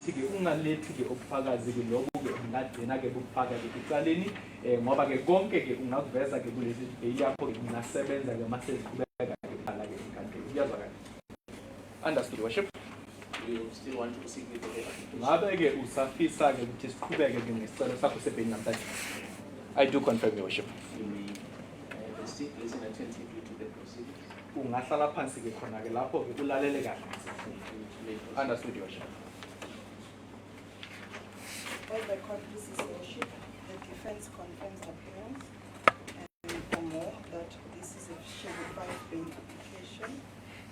ukuthi-ke ungalethi-ke ubufakazi-ke lobu-ke ungagcina-ke bukufaka-ke ecaleni ngoba-ke konke-ke ungakuveza-ke kulezi bail yakho-ke kungasebenza-ke uma seziqhubeka-ke ikhala-ke enkantolo. Kuyazwakala? Understood, worship? You still want to proceed with the application? Ngabe-ke usafisa-ke ukuthi siqhubeke-ke nesicelo sakho se-bail namhlanje? I do confirm, your worship. You may still listen attentively to the proceedings. Ungahlala phansi-ke khona-ke lapho-ke ulalele kahle. Understood, your worship. As the court pleases your worship, the defense confirms appearance and for more that this is a Schedule 5 bail application,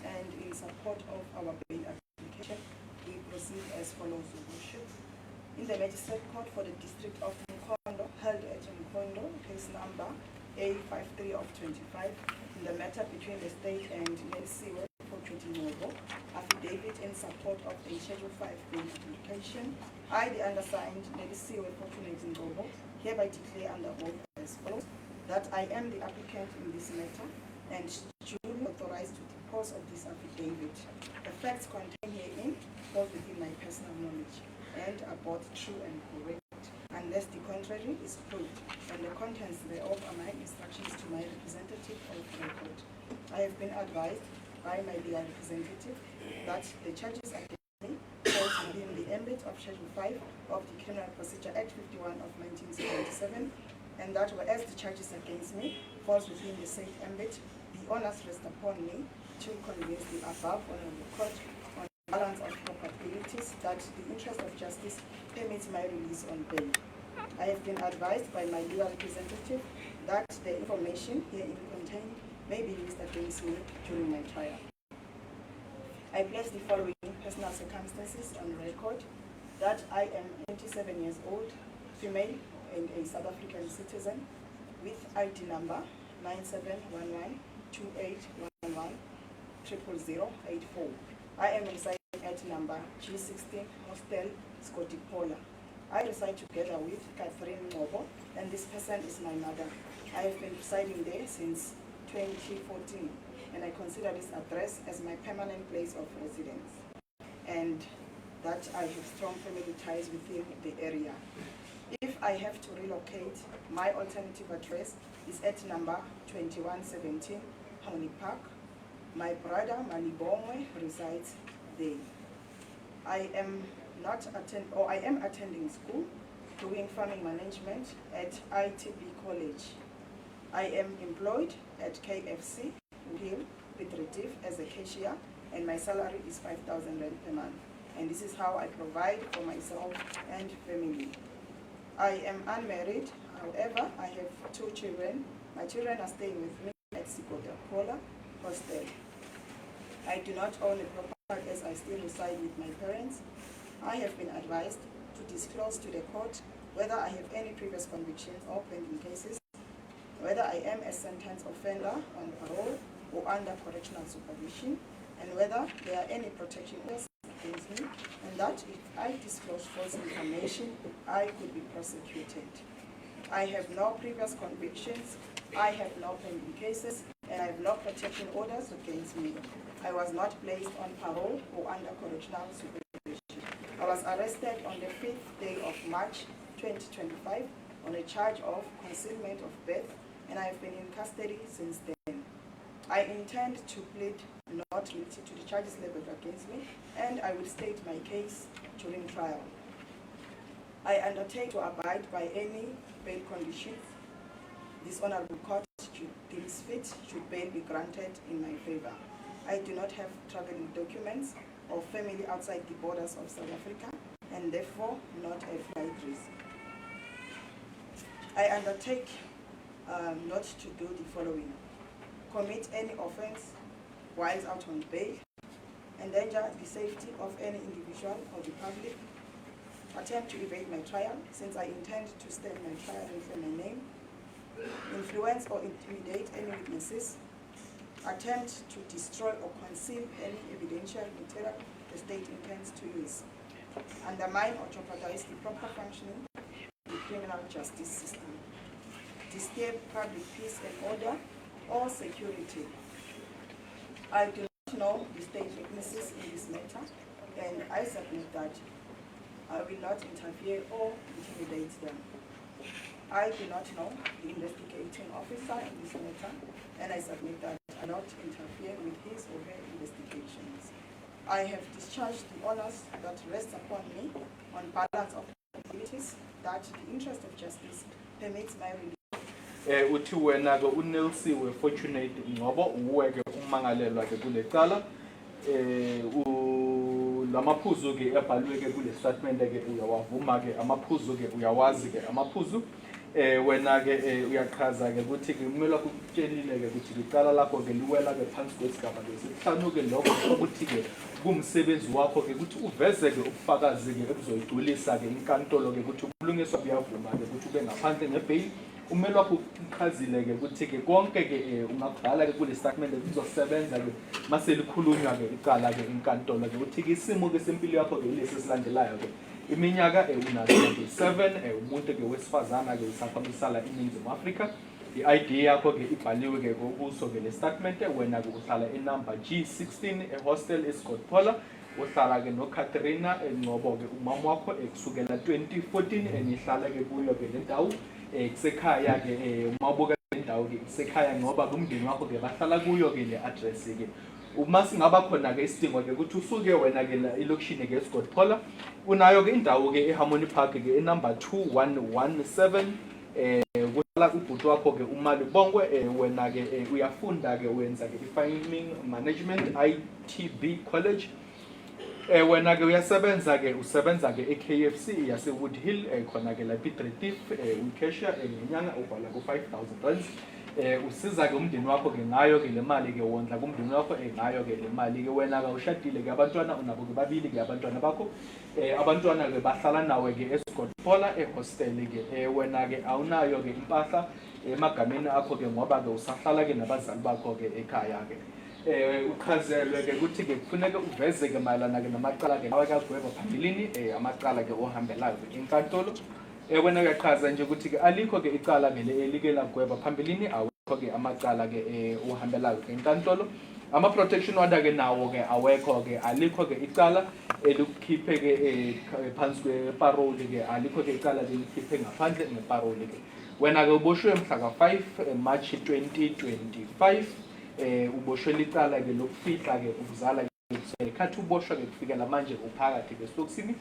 and in support of our bail application, we proceed as follows, your worship. In the Magistrate Court for the District of Mkondo, held at Mkondo, case number A53 of 25, in the matter between the state and Nelisiwe Fortunate affidavit in support of a Schedule 5 bail application, I, the undersigned Nelisiwe Fortunate Ngobo, hereby declare under oath as follows, that I am the applicant in this matter and duly authorized to depose of this affidavit. The facts contained herein fall within my personal knowledge and are both true and correct, unless the contrary is proved, and the contents thereof are my instructions to my representative of record. I have been advised by my legal representative that the charges against me fall within the ambit of Schedule 5 of the Criminal Procedure Act 51 of 1977, and that whereas the charges against me falls within the same ambit, the onus rests upon me to convince the above honorable court on the balance of probabilities that the interest of justice permits my release on bail. I have been advised by my legal representative that the information herein contained may be used against me during my trial. I place the following personal circumstances on record: that I am 27 years old, female, and a South African citizen with ID number 971128110084. I am residing at number G16 Hostel, Scotty Pola. I reside together with Catherine Ngobo, and this person is my mother. I have been residing there since 2014, and I consider this address as my permanent place of residence, and that I have strong family ties within the area. If I have to relocate, my alternative address is at number 2117 Honey Park. My brother Malibongwe resides there. I am attending school, doing farming management at ITB College. I am employed at KFC Hill with Retief as a cashier, and my salary is 5,000 rand per month. And this is how I provide for myself and family. I am unmarried, however, I have 2 children. My children are staying with me at Sikota Pola Hostel. I do not own a property as I still reside with my parents. I have been advised to disclose to the court whether I have any previous convictions or pending cases, whether I am a sentenced offender on parole or under correctional supervision, and whether there are any protection orders against me, and that if I disclose false information, I could be prosecuted. I have no previous convictions, I have no pending cases, and I have no protection orders against me. I was not placed on parole or under correctional supervision. I was arrested on the 5th day of March 2025 on a charge of concealment of birth, and I have been in custody since then. I intend to plead not guilty to the charges leveled against me, and I will state my case during trial. I undertake to abide by any bail conditions this honorable court deems fit should bail be granted in my favor. I do not have traveling documents or family outside the borders of South Africa, and therefore not a flight risk. I undertake not to do the following: commit any offense while out on bail, endanger the safety of any individual or the public, attempt to evade my trial since I intend to stand my trial in my name, influence or intimidate any witnesses, attempt to destroy or conceal any evidential material the state intends to use, undermine or jeopardize the proper functioning of the criminal justice system, disturb public peace and order or security. I do not know the state witnesses in this matter, and I submit that I will not interfere or intimidate them. I do not know the investigating officer in this matter, and I submit that I not interfere with his or her investigations. I have discharged the honors that rest upon me on balance of abilities that the interest of justice permits my release. Uthi wena ke uNelsiwe Fortunate Ngcobo uweke umangalelwa ke kule cala lamaphuzu ke ebhalwe ke kule statement ke uyawavuma ke amaphuzu ke uyawazi ke amaphuzu wena ke uyachaza ke ukuthi ke kumele ukutshelile ke ukuthi icala lakho ke liwela ke phansi kwesigaba lesithanu ke lokho ukuthi ke kumsebenzi wakho ke ukuthi uveze ke ubufakazi ke ebuzoyigculisa ke inkantolo ke ukuthi ubulungiswa buyavuma ke ukuthi ube ngaphandle ngebail umelo wakho uchazile ke ukuthi ke konke ke ungabhala ke kule statement kuzosebenza ke mase likhulunywa ke icala ke inkantolo ke ukuthi ke isimo ke sempilo yakho ke lesi silandelayo ke iminyaka una 27 umuntu ke wesifazana ke usakhamisala eNingizimu Afrika i-ID yakho ke ibhaliwe ke kuso ke le statement wena ke uhlala enumber G16 ehostel eScotpola uhlala ke no Catherina Ngcobo ke umama wakho kusukela 2014 enihlala ke kuyo ke le ndawo kusekhaya ke umabuka le ndawo ke kusekhaya ngoba kumndeni wakho ke bahlala kuyo ke le address ke uma singaba khona ke isidingo ke ukuthi usuke wena ke la elokushini ke eScotpola unayo ke indawo ke eHarmony Park ke enumber 2117 kuhlala ubhuti wakho ke uMali Bongwe wena ke uyafunda ke wenza ke i-farming management ITB college wena ke uyasebenza ke usebenza ke eKFC yase Woodhill khona ke la Piet ukesha ngenyanga ubhala ku 5,000 rands usiza ke umndeni wakho ke ngayo ke le mali ke wondla kumndeni wakho ngayo ke le mali ke wena ke ushadile ke abantwana unabo ke babili ke abantwana bakho abantwana ke bahlala nawe ke eScotpola ehostel ke wena ke awunayo ke impahla emagameni akho ke ngoba ke usahlala ke nabazali bakho ke ekhaya ke uchazelwe ke ukuthi ke kufuneka uveze ke mayelana ke namacala ke awakagweba phambilini amacala ke ohambelayo ke inkantolo wena uyachaza nje ukuthi ke alikho ke icala ke elike lagweba phambilini awekho ke amacala ke ohambelayo ke inkantolo ama protection order ke nawo ke awekho ke alikho ke icala elikhiphe ke phansi kweparole ke alikho ke icala elikhiphe ngaphandle ngeparole ke wena ke uboshwe mhla ka 5 March 2025 uboshwe licala ke lokufihla ke ukuzala ke khathi uboshwa ke kufikela manje uphakathi besokisini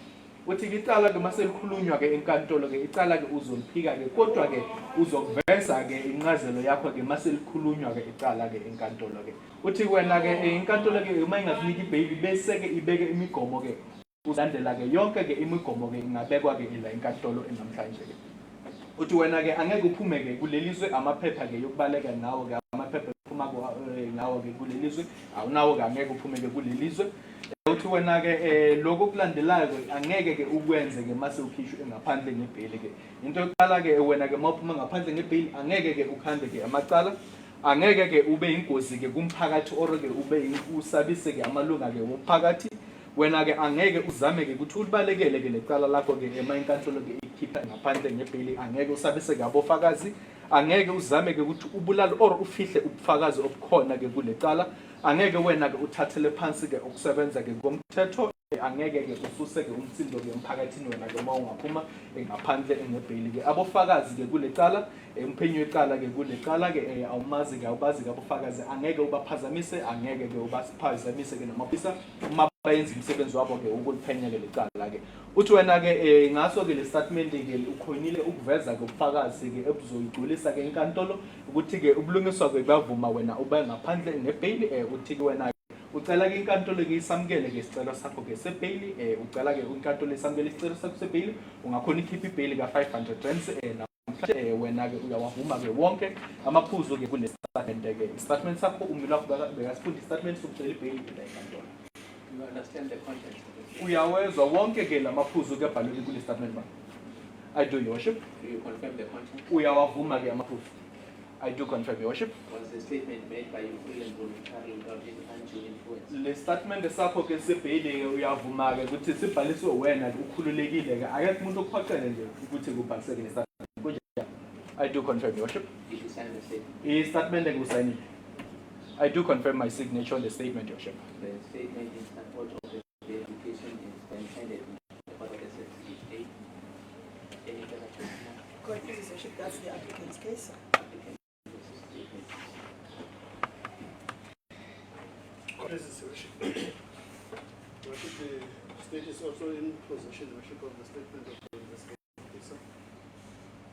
uthi icala ke mase likhulunywa ke enkantolo ke icala ke uzoliphika ke kodwa ke uzokuveza ke incazelo yakho ke mase likhulunywa ke icala ke enkantolo ke uthi wena ke inkantolo ke uma ingasiniki ibail bese ke ibeke imigomo ke ulandela ke yonke ke imigomo ke ingabekwa ke la enkantolo enamhlanje ke uthi wena ke angeke uphume ke kulelizwe amaphepha ke yokubaleka nawo ke amaphepha phuma ngawo ke kulelizwe awunawo ke angeke uphume ke kulelizwe uthi wena ke lokho kulandelayo angeke ke ukwenze ke mase ukhishwe ngaphandle ngebail ke into yokuqala ke wena ke mawuphuma ngaphandle ngebail angeke ke ukhande ke amacala angeke ke ube ingozi ke kumphakathi or ke ube usabise ke amalunga ke womphakathi wena ke angeke uzame ke ukuthi ulibalekele ke lecala lakho ke emayinkantolo ke ikhipha ngaphandle ngebail angeke usabise ke abofakazi angeke uzame ke ukuthi ubulala or ufihle ubufakazi obukhona ke kulecala angeke wena ke uthathele phansi ke ukusebenza ke ngomthetho angeke ke ususe ke umsindo ke emphakathini wena ke mawungaphuma ngaphandle ngebail ke abofakazi ke kulecala umphenyi wecala ke kulecala ke awumazi ke awubazi ke abofakazi angeke ubaphazamise angeke ke ubasiphazamise ke namaphoyisa uma bayenza umsebenzi wabo ke ukuliphenya ke lecala ke uthi wena ke ngaso ke le statement ke ukhonile ukuveza ke ubufakazi ke ebuzoyigculisa ke inkantolo ukuthi ke ubulungiswa ke bavuma wena ube ngaphandle ngebail uthi ke wena ucela ke inkantolo ke isamukele ke isicelo sakho ke sebail ucela ke inkantolo isamukele isicelo sakho sebail ungakhona ikhipha ibail ka 500 rands namhlanje wena ke uyawavuma ke wonke amaphuzu ke kule statement ke statement sakho umilo wakho bekasifunda statement sokucela ibail ke inkantolo. You understand the context of it? Uyawezwa wonke ke lamaphuzu ke bhalwe kule statement ba. I do, your worship. Do you confirm the content? Uyawavuma ke amaphuzu. I do confirm, your worship. Was the statement made by you free and voluntary without any undue influence? Le statement sakho ke sebail ke uyavuma ke ukuthi sibhaliswe wena ukhululekile ke akekho umuntu okuphoqele nje ukuthi kubhaliseke le statement kunjani. I do confirm, your worship. Did you sign the statement? I-statement ke usayinile. I do confirm my signature on the statement, your worship. The statement in support of the application is intended in the court of assets. Court, please, Your Worship, that's the applicant's case. This is Your Worship. Worship, the state is also in possession, Worship, of the statement of the investigating officer.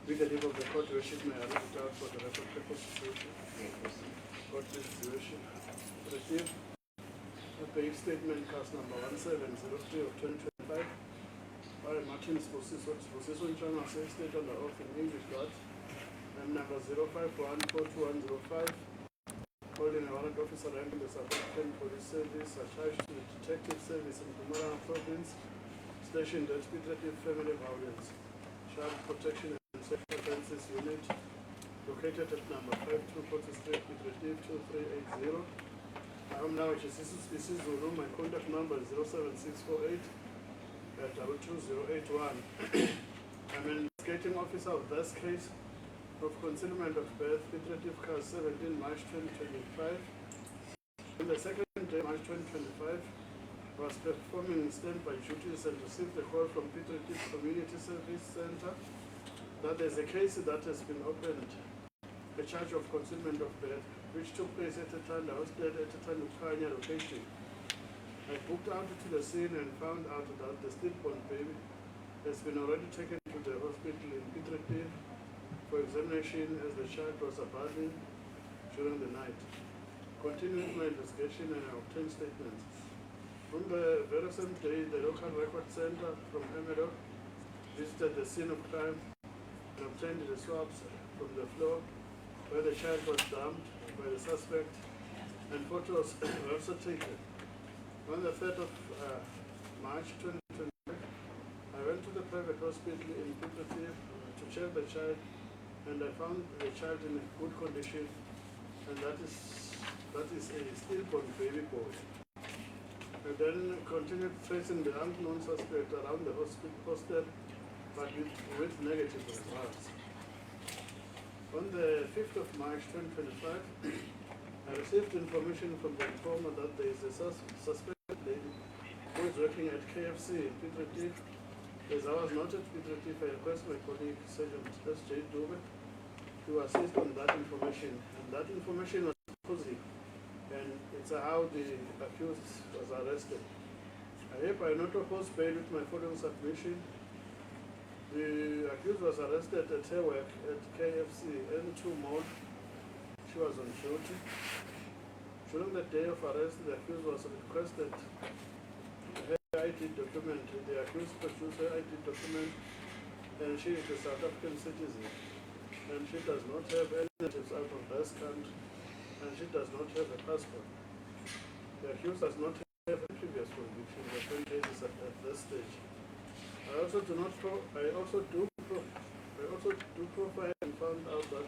With the leave of the court, Your Worship, may I read it out for the record purposes, Your Worship. Court, please, Your Worship. Receive a pay statement cast number 1703 of 2025 by Martin Sposiso Nchanga, state under oath in English God, and number 051422105. Holding a warrant officer rank in the South African Police Service attached to the Detective Service in Mpumalanga Province, stationed at Pietrative Family Violence, Child Protection and Sexual Offences Unit, located at number 5240 Street, Pietrative 2380. I am now Zulu. My contact number is 07648 22081. I'm an investigating officer of this case of concealment of birth, Pietrative case 17 March 2025. On the second day, March 2025, I was performing standby duties and received a call from Pietrative Community Service Center that there's a case that has been opened, a charge of concealment of birth, which took place at a Tanda Hostel at a Tanda Khanya location. I booked out to the scene and found out that the stillborn baby has been already taken to the hospital in Pietrative for examination as the child was abandoned during the night. Continuing my investigation, and I obtained statements. On the very same day, the local record center from Emelo visited the scene of crime and obtained the swabs from the floor where the child was dumped by the suspect, and photos were also taken. On the 3rd of March 2025, I went to the private hospital in Pietrative to check the child, and I found the child in a good condition, and that is a stillborn baby boy. I then continued tracing the unknown suspect around the hostel, but with negative results. On the 5th of March 2025, I received information from the informer that there is a suspected lady who is working at KFC in Pietrative. As I was not at Pietrative, I request my colleague, Sergeant S.J. Dube, to assist on that information. And that information was positive, and it's how the accused was arrested. I hereby not oppose bail with my following submission. The accused was arrested at her work at KFC N2 Mall. She was on duty. During the day of arrest, the accused was requested her ID document. The accused produced her ID document, and she is a South African citizen. And she does not have any relatives out of this country, and she does not have a passport. The accused does not have a previous conviction for 20 cases at this stage. I also do profile and found out that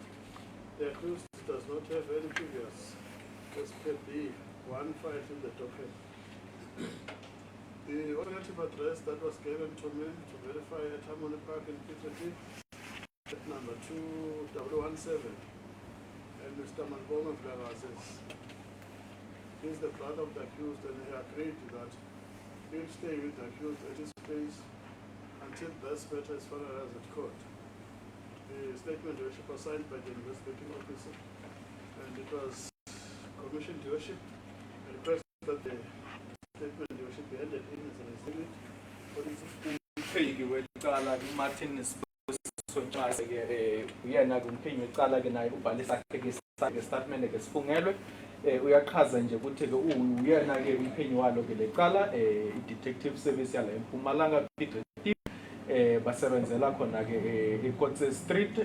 the accused does not have any previous SPB 1 filed in the docket. The alternative address that was given to me to verify at Harmony Park in Pietrative at number 2017, and Mr. Malbonga says he is the brother of the accused, and he agreed that he will stay with the accused at his place until this matter is finalized at court. The statement was signed by the investigating officer, and it was commissioned to worship. I request that the statement should be handed in as an exhibit for this. Umphenyi wecala uMartin Sposiso Nchanga uyena umphenyi wecala ke naye ubhalisa ke statement ke sifungelwe uyachaza nje ukuthi ke uyena ke umphenyi walo ke lecala i-detective service yala eMpumalanga Pietrative basebenzela khona ke eKotse Street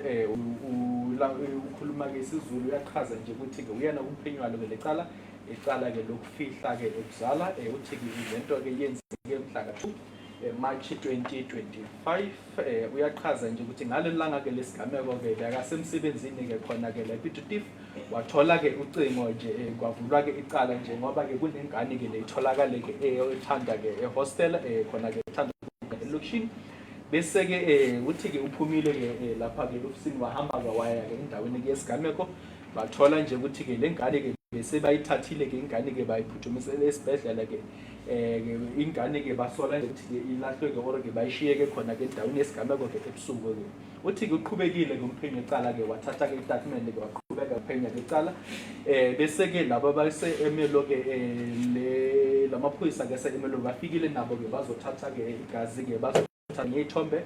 ukhuluma ke isiZulu uyachaza nje ukuthi ke uyena umphenyi walo ke lecala icala ke lokufihla ke lokuzala uthi ke lento ke yenzeke mhla ka 2 March 2025 uyachaza nje ukuthi ngalelanga ke lesigameko ke bekasemsebenzini ke khona ke la Pietrative wathola ke ucingo nje kwavulwa ke icala nje ngoba ke kunengane ke leyitholakala ke ethanda ke ehostel khona ke ethanda elokushini bese ke uthi ke uphumile ke lapha ke ofisini wahamba kwawaya ke endaweni ke yesigameko bathola nje ukuthi ke lengane ke bese bayithathile ke ingane ke bayiphuthumisa esibhedlela ke ingane ke basola ukuthi ilahlwe ke or ke bayishiye ke khona ke endaweni yesigameko ke ebusuku ke uthi ke uqhubekile ke umphenyi ecala ke wathatha ke istatement ke waqhubeka uphenya ke ecala bese ke labo base emelo ke lamaphoyisa ke emelo bafikile nabo ke bazothatha ke igazi ke bazothatha ngethombe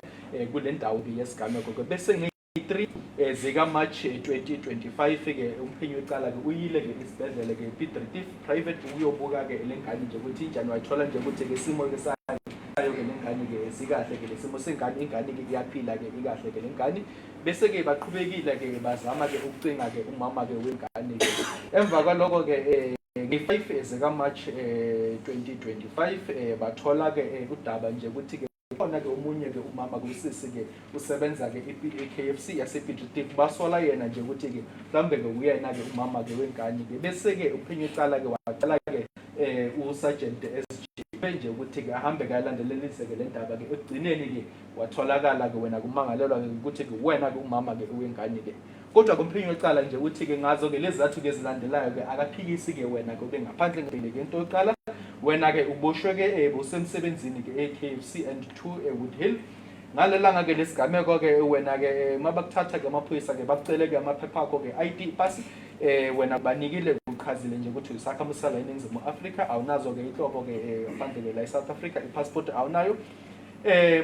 kule ndawo ke yesigameko ke bese nge-3 zika March 2025 ke umphenyi wecala ke uyile ke isibhedlele ke Piet private uyobuka ke lengane nje ukuthi injani wayithola nje ukuthi ke simo ke sayo ke lengane ke sikahle ke lesimo sengane ingane ke iyaphila ke ikahle ke lengane bese ke baqhubekile ke bazama ke ukucinga ke umama ke wengane ke emva kwaloko ke nge-5 zika March 2025 bathola ke udaba nje ukuthi ke khona ke umunye ke umama kusisi ke usebenza ke KFC yasePiet basola yena nje ukuthi ke mhlambe ke uyena ke umama ke wengane ke bese ke uphenyo ecala ke waqala ke uSergeant SG nje ukuthi ke ahambe kayalandelelise ke le ndaba ke egcineni ke watholakala ke wena kumangalelwa ke ukuthi ke wena ke umama ke wengane ke kodwa kumphenyo ecala nje ukuthi ke ngazo ke lezathu ke zilandelayo ke akaphikisi ke wena ke ngaphandle ngempilo ke into yokuqala wena ke uboshwe ke bosemsebenzini ke eKFC and 2 Woodhill ngalelanga ke lesigameko ke wena ke mabakuthatha ke amaphoyisa ke bakucele ke amaphepha akho ke ID pass wena banikile ukuchazile nje ukuthi usakhamusala eNingizimu Afrika awunazo ke inhlobo ke ngaphandle ke la eSouth Africa ipassport awunayo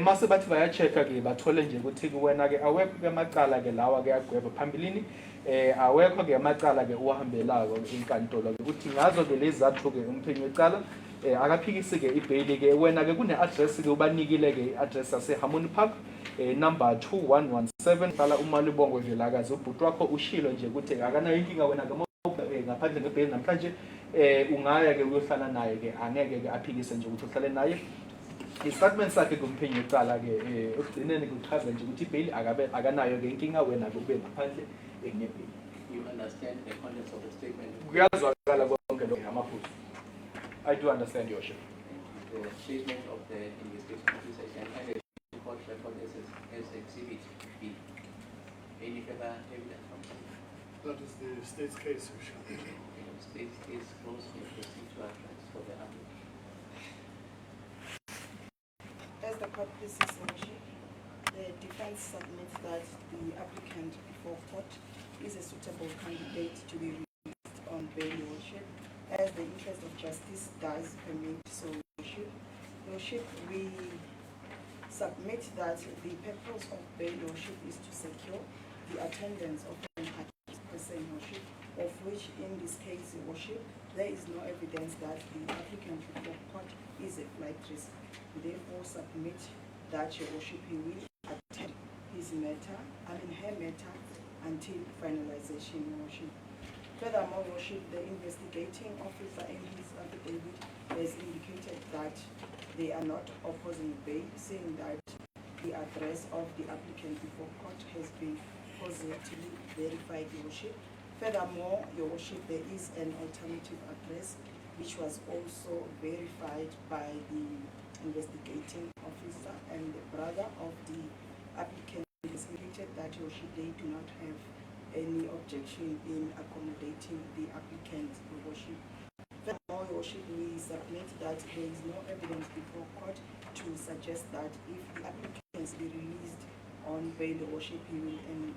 mase bathi bayachecka ke bathole nje ukuthi wena ke awekho ke amacala ke lawa ke agweba phambilini awekho ke amacala ke uhambelako inkantolo ke ukuthi ngazo ke lezathu ke umphenyi wecala akaphikisi ke ibail ke wena ke kune address ke ubanikile ke address yase Harmony Park number 2117 hlala uMalibongwe Vilakazi ubhuti wakho ushilo nje ukuthi akanayo inkinga wena ke ngaphandle ngebail namhlanje ungaya ke uyohlala naye ke angeke ke aphikise nje ukuthi uhlale naye istatement sakhe kumphenyi wecala ke ugcineni kuchaza nje ukuthi ibail akanayo ke inkinga wena ke ube ngaphandle engebail. You understand the contents of the statement? Kuyazwakala konke lokho amaphuzu. I do understand your worship. The statement of the investigation officer and the court record as exhibit B. Any further evidence from you? That is the state's case, Your Worship. The state case closed and proceed to advance for the applicant. As the court pleases, Your Worship, the defense submits that the applicant before court is a suitable candidate to be released on bail, Your Worship, as the interest of justice does permit so, Your Worship. We submit that the purpose of bail, Your Worship, is to secure the attendance of an accused person, Your Worship, of which in this case, Your Worship, there is no evidence that the applicant before court is a flight risk. We therefore submit that, Your Worship, he will attend her matter until finalization, Your Worship. Furthermore, Your Worship, the investigating officer in his affidavit has indicated that they are not opposing bail, saying that the address of the applicant before court has been positively verified, Your Worship. Furthermore, Your Worship, there is an alternative address which was also verified by the investigating officer, and the brother of the applicant has indicated that, Your Worship, they do not have any objection in accommodating the applicant's worship. Furthermore, Your Worship, we submit that there is no evidence before court to suggest that if the applicant be released on bail, Your Worship,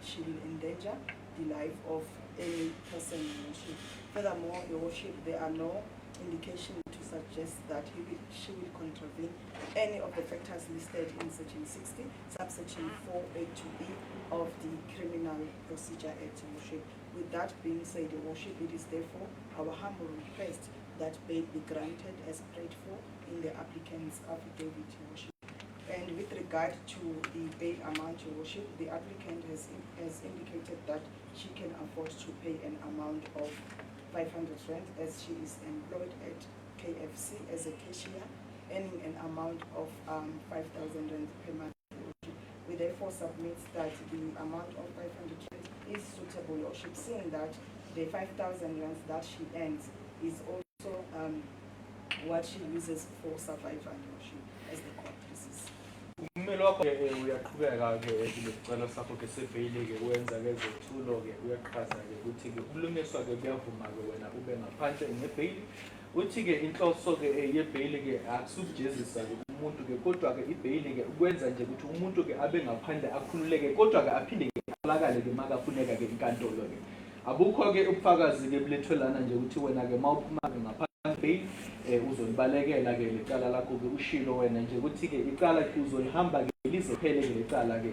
she will endanger the life of any person, Your Worship. Furthermore, Your Worship, there are no indication to suggest that she will contravene any of the factors listed in section 60, subsection 4A2B of the Criminal Procedure Act, Your Worship. With that being said, Your Worship, it is therefore our humble request that bail be granted as prayed for in the applicant's affidavit, Your Worship. And with regard to the bail amount, Your Worship, the applicant has indicated that she can afford to pay an amount of 500 rand as she is employed at KFC as a cashier, earning an amount of 5,000 rand per month. We therefore submit that the amount of 500 rand is suitable, Your Worship, seeing that the 5,000 rand that she earns is also what she uses for survival, Your Worship, as the court pleases. Ummeli wakho uyaqhubeka ke kulesicelo sakho ke sebhayili ke wenza ke zethulo ke uyaqhaza ke ukuthi ke ubulungiswa ke kuyavuma ke wena ube ngaphandle ngebhayili uthi ke inhloso ke yebhayili ke akusubujezisa ke umuntu ke kodwa ke ibhayili ke ukwenza nje ukuthi umuntu ke abe ngaphandle akhululeke kodwa ke aphinde ke alakale ke makafuneka ke inkantolo ke abukho ke ubufakazi ke bulethwelana nje ukuthi wena ke mawuphuma ke ngaphandle bail uzolibalekela ke lecala lakho ke ushilo wena nje ukuthi ke icala ke uzolihamba ke lizophele ke lecala ke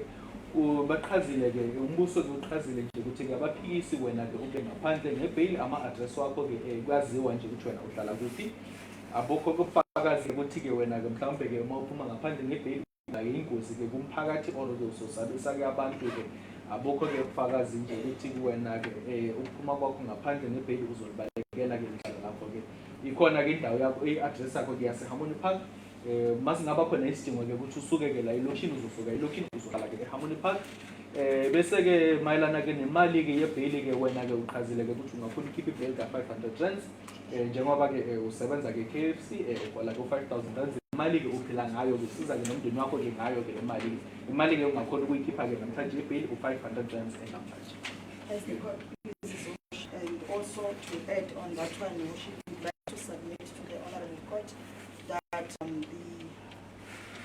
baqhazile ke umbuso ke uqhazile nje ukuthi ke abaphikisi wena ke ube ngaphandle ngebail ama-address wakho ke kwaziwa nje ukuthi wena uhlala kuphi abukho ke ubufakazi ukuthi ke wena ke mhlawumbe ke mawuphuma ngaphandle ngebail ke ingozi ke kumphakathi or ke usosabisa ke abantu ke abukho ke ubufakazi nje ukuthi wena ke uphuma kwakho ngaphandle ngebail uzolibalekela ke icala lakho ke ikhona ke indawo yakho i-address yakho ke yaseHarmony Park masingaba khona isidingo ke ukuthi usuke ke la elokhini uzosuka elokhini uzohlala ke eHarmony Park bese ke mayelana ke nemali ke yebail ke wena ke uqhazile ke ukuthi ungafuna ikhipha ibail ka-R500 njengoba ke usebenza ke KFC kwala ku R5,000 imali ke uphila ngayo ke siza ke nomndeni wakho ke ngayo ke imali ke ungakhona ukuyikhipha ke namhlanje ibail u-R500 namhlanje. As the court pleases, and also to add on that one, we would like to submit to the Honorable Court that the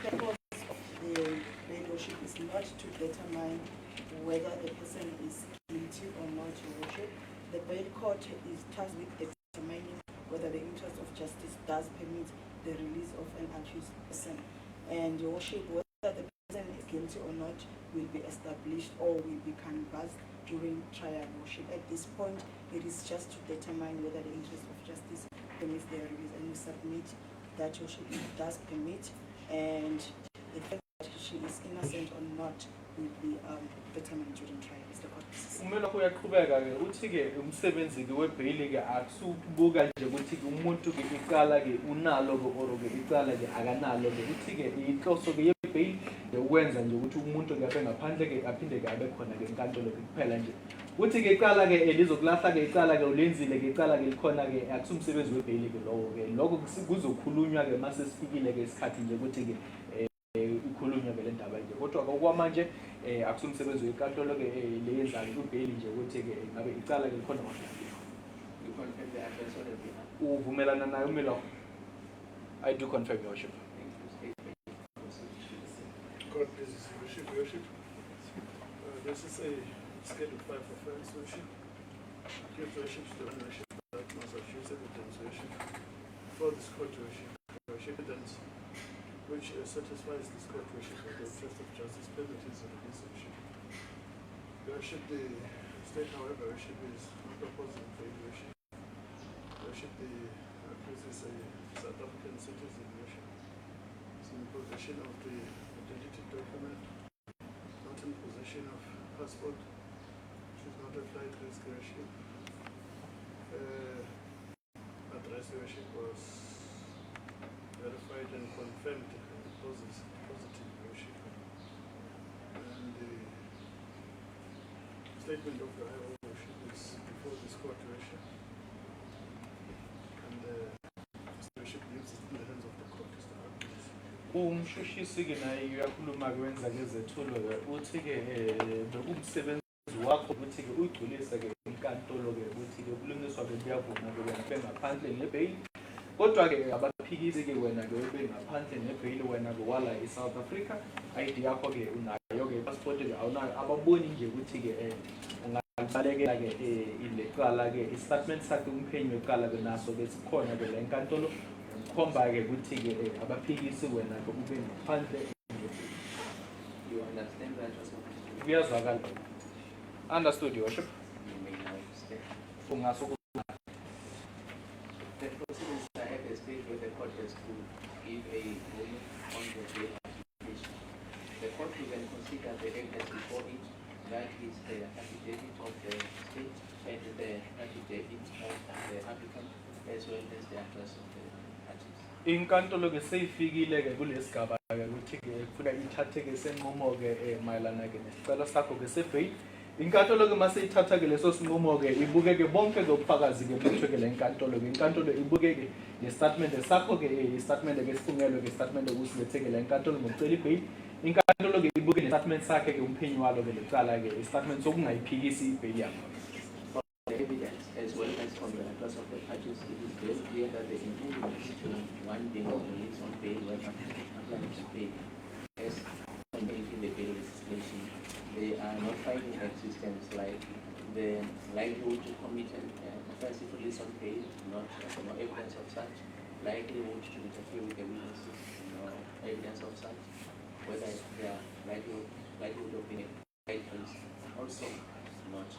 purpose of the bail worship is not to determine whether the person is guilty or not, Your Worship. The bail court is tasked with determining whether the interest of justice does permit the release of an accused person. And Your Worship, whether the person is guilty or not will be established or will be canvassed during trial, Your Worship. At this point, it is just to determine whether the interest of justice permits their release, and we submit that Your Worship it does permit, and the fact that she is innocent or not will be determined during trial. Mr. Court. Umelo uyaqhubeka ke uthi ke umsebenzi ke webail ke akusubuka nje ukuthi umuntu ke icala ke unalo ke or ke icala ke akanalo ke uthi ke inhloso ke yebail ukwenza nje ukuthi umuntu ke abe ngaphandle ke aphinde ke abe khona ke inkantolo ke kuphela nje uthi ke icala ke lizokulahla ke icala ke ulenzile ke icala ke likhona ke akusumsebenzi webail ke lowo ke lokho kuzokhulunywa ke mase sifikile ke isikhathi nje ukuthi ke ikhulunywa ke le ndaba nje kodwa okwamanje akusumsebenzi wenkantolo ke leyenzayo kubail nje ukuthi ke ngabe icala ke likhona You confirm the address on the behalf. uvumelana nayo umelo. I do confirm, Your Worship. God pleases Your Worship. This is a Schedule 5 offense, Your Worship. Accused Worship to the ownership that Massachusetts evidence, Your Worship. For this court, Your Worship, evidence which satisfies this court, Your Worship, the interest of justice, permit is release, Your Worship. Your Worship, the state, however, Your Worship, is not opposing the Your Worship. Your Worship, the accused is a South African citizen, Your Worship. Is in possession of the identity document, not in possession of passport. She's not a flight risk, Your Worship. Address, Your Worship, was verified and confirmed positive, Your Worship. And the statement of the High Worship is before this court, Your Worship. And the Worship leaves it in the hands of the court. Umshushisi ke naye uyakhuluma kwenza ngezethulo ke uthi ke bekumsebenzi wakho ukuthi ke uyigculise ke inkantolo ke ukuthi ke kulungiswa ke kuyavuma ke wena bengaphandle ngebail kodwa ke abaphikisi ke wena ke bengaphandle ngebail wena ke wala eSouth Africa ID yakho ke unayo ke passport ke awunayo ababoni nje ukuthi ke ungabalekela ke ilecala ke istatement sakhe umphenyi weqala ke naso ke sikhona ke le nkantolo khomba ke ukuthi ke abaphikisi wena ke ube ngaphandle. You understand that also? Kuyazwakala. Understood, Your Worship. You may now stay. Ungaso The proceedings are at the stage where the court has to give a ruling on the bail application. The court will then consider the evidence before it, that is the affidavit of the state and the affidavit of the applicant, as well as the address of the parties. inkantolo ke seyifikile ke kulesigaba ke ukuthi ke kufuna ithathe ke senqumo ke mayelana ke nesicelo sakho ke sebail. Inkantolo ke mase ithatha ke leso sinqumo ke ibuke ke bonke ke ubufakazi ke bethwe ke le nkantolo ke inkantolo ibuke ke nestatement sakho ke istatement ke sifungelwe ke statement okusilethe ke le nkantolo ngokucela ibail. Inkantolo ke ibuke nestatement sakhe ke umphenyi walo ke lecala ke istatement sokungayiphikisi ibail yakho. The evidence, as well as from the address of the parties, it is very clear that the they are not finding existence, like the likelihood to commit an offensive release on bail, not no evidence of such, likelihood to interfere with the witnesses, no evidence of such, whether they are likelihood of being a case, also not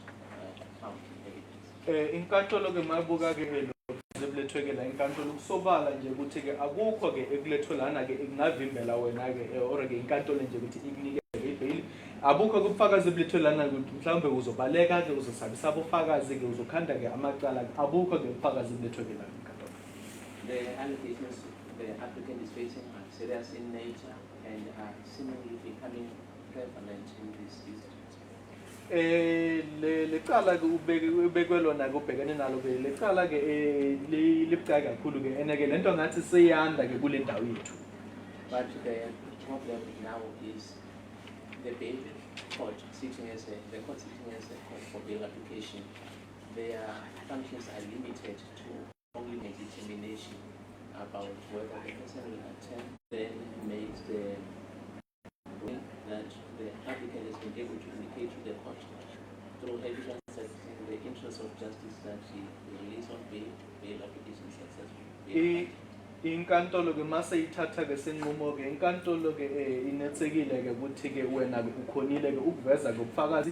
found evidence. Inkantolo ke mabuka ke zebulethwe ke la inkantolo kusobala nje ukuthi ke akukho ke ekulethwe lana ke ingavimbela wena ke or ke inkantolo nje ukuthi ikunikeze ibail abukho kubufakazi ebulethwe lana ukuthi mhlawumbe uzobaleka ke uzosabisa abofakazi ke uzokhanda ke amacala abukho ke ubufakazi ebulethwe ke lana inkantolo. The allegations the applicant is facing are serious in nature and are seemingly becoming prevalent in this district. Lecala ke ubekwe lona ke ubhekene nalo ke lecala ke libucayi kakhulu ke ene ke lento ngathi seyanda ke kule ndawo yethu. But the problem now is the bail court sitting as the court sitting as a court for bail application. Their functions are limited to only make determination about whether the person will attend, then makes the point that the applicant has been able to indicate to the court through evidence that in the interest of justice that the release on bail application is successful. Inkantolo ke mase ithatha ke senqumo ke inkantolo ke inetsekile ke ukuthi ke wena ke ukhonile ke ukuveza ke ubufakazi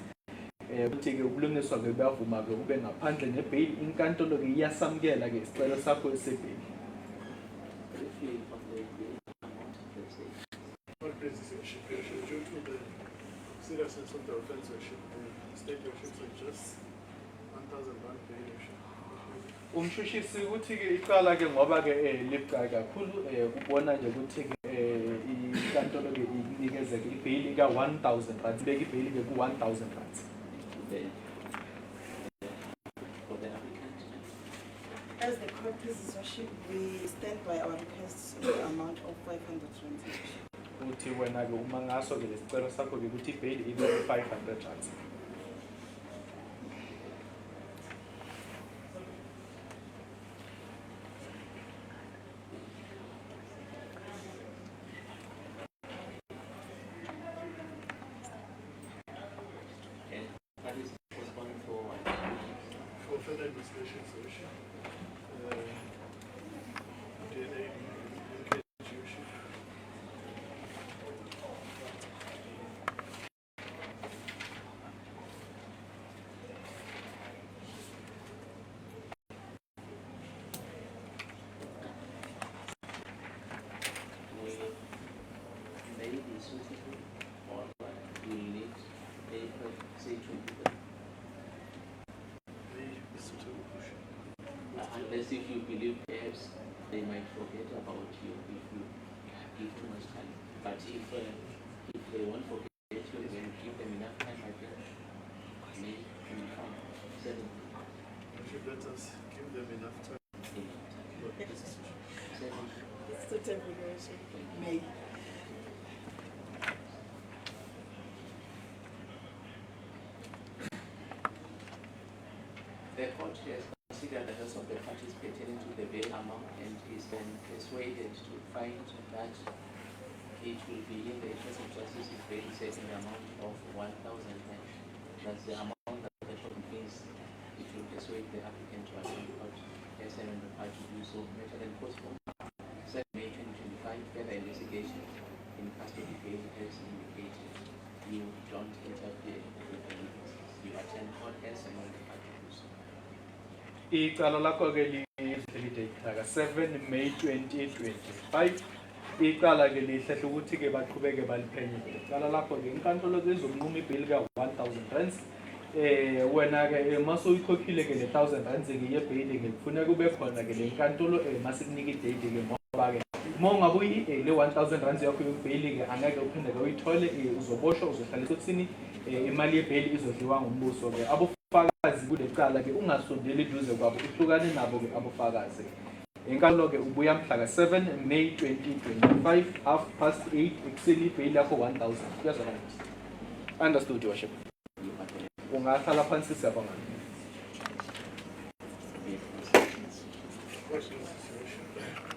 ukuthi ke ubulungiswa ke bayavuma ke ube ngaphandle nebail inkantolo ke iyasamkela ke isicelo sakho sebail. What brings this issue? Due to the seriousness of the offense, the state should suggest 1,000 rand bail. Umshushisi ukuthi ke iqala ke ngoba ke libucayi kakhulu ubona nje ukuthi ke inkantolo ke inikeze ke ibail ka 1,000 rand beke ibail ke ku 1,000 rand. For the applicant. As the court pleases worship, we stand by our request in the amount of 500 rand. Uthi wena ke uma ngaso ke lesicelo sakho ke ukuthi ibail ibe 500 rand. For further investigation, solution. DNA indication. We may be suitable or we need a say to unless if you believe perhaps they might forget about you if you give too much time. But if they won't forget you, then give them enough time, I think may come 7. You should let us give them enough time. 7. It's the termination. May. The court has considered the rest of the parties pertaining to the bail amount and is then persuaded to find that it will be in the interest of justice if bail is set in the amount of 1,000 rand. That's the amount that the court thinks it will persuade the applicant to attend court, SM and the party to do so. Better than postpone. 7 May 2025, further investigation in custody bail as indicated. You don't interfere with the witnesses. You attend court as and when the party do so. Icala lakho ke lidate 7 May 2025. Icala ke lihlehla ukuthi ke baqhubeke baliphenye. Icala lakho ke inkantolo ke izomnquma ibail ka 1,000 rand. Wena ke mase uyikhokhile ke le 1,000 rand ke yebail ke kufuneka kube khona ke le inkantolo masikunika idate ke ngoba ke uma ungabuyi le 1,000 rand yakho yobail ke angeke uphinde ke uyithole uzoboshwa uzohlala esothini imali yebail izodliwa ngumbuso ke abofakazi kule cala ke ungasondeli eduze kwabo uhlukane nabo ke abofakazi. Inkantolo ke ubuya mhla ka 7 May 2025 8:30 ekuseni ibail yakho 1,000. Kuyazwakala nje. Understood your worship. Ungahlala phansi siyabonga. Questions, solution.